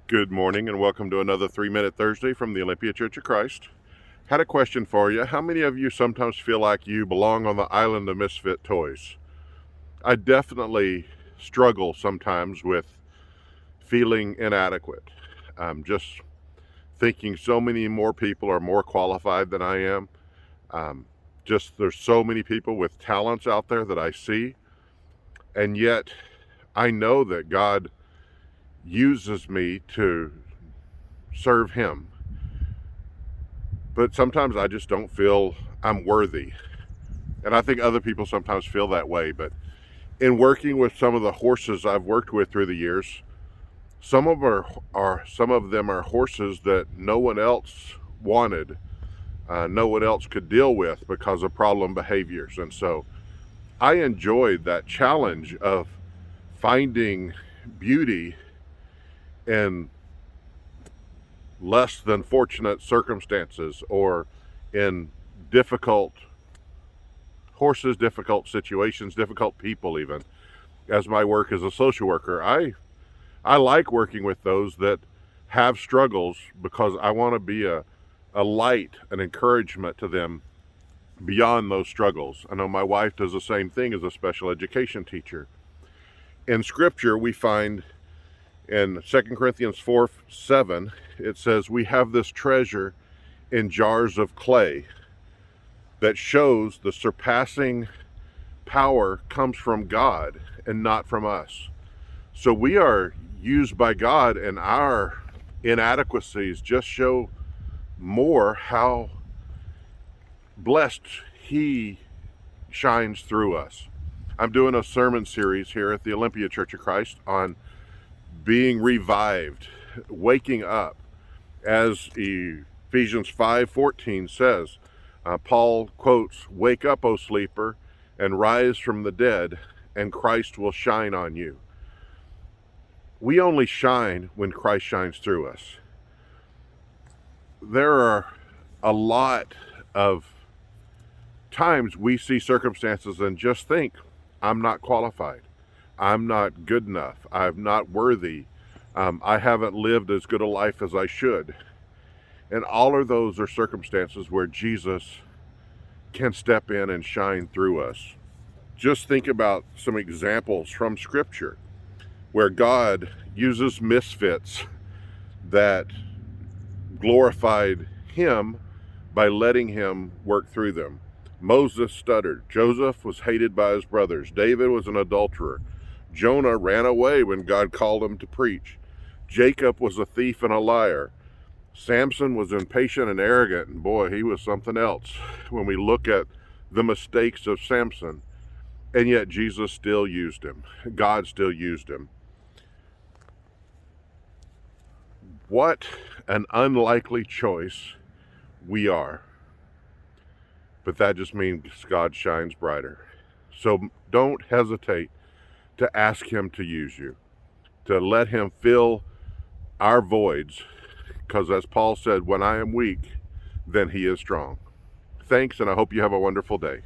Good morning and welcome to another 3-Minute Thursday from the Olympia Church of Christ. Had a question for you. How many of you sometimes feel like you belong on the island of misfit toys? I definitely struggle sometimes with feeling inadequate. Just thinking so many more people are more qualified than I am. Just there's so many people with talents out there that I see, and yet I know that God uses me to serve Him. But sometimes I just don't feel I'm worthy. And I think other people sometimes feel that way. But in working with some of the horses I've worked with through the years, some of them are horses that no one else wanted, no one else could deal with because of problem behaviors. And so I enjoyed that challenge of finding beauty in less than fortunate circumstances or in difficult horses, difficult situations, difficult people even. As my work as a social worker, I like working with those that have struggles because I want to be a light, an encouragement to them beyond those struggles. I know my wife does the same thing as a special education teacher. In scripture, we find in 2 Corinthians 4:7, it says, "We have this treasure in jars of clay," that shows the surpassing power comes from God and not from us. So we are used by God, and our inadequacies just show more how blessed He shines through us. I'm doing a sermon series here at the Olympia Church of Christ on being revived, waking up. As Ephesians 5:14 says, Paul quotes, "Wake up, O sleeper, and rise from the dead, and Christ will shine on you." We only shine when Christ shines through us. There are a lot of times we see circumstances and just think, I'm not qualified. I'm not good enough. I'm not worthy. I haven't lived as good a life as I should. And all of those are circumstances where Jesus can step in and shine through us. Just think about some examples from Scripture where God uses misfits that glorified Him by letting Him work through them. Moses stuttered. Joseph was hated by his brothers. David was an adulterer. Jonah ran away when God called him to preach. Jacob was a thief and a liar. Samson was impatient and arrogant, and boy, he was something else when we look at the mistakes of Samson. And yet Jesus still used him. God still used him. What an unlikely choice we are. But that just means God shines brighter. So don't hesitate to ask Him to use you, to let Him fill our voids, because as Paul said, when I am weak, then He is strong. Thanks, and I hope you have a wonderful day.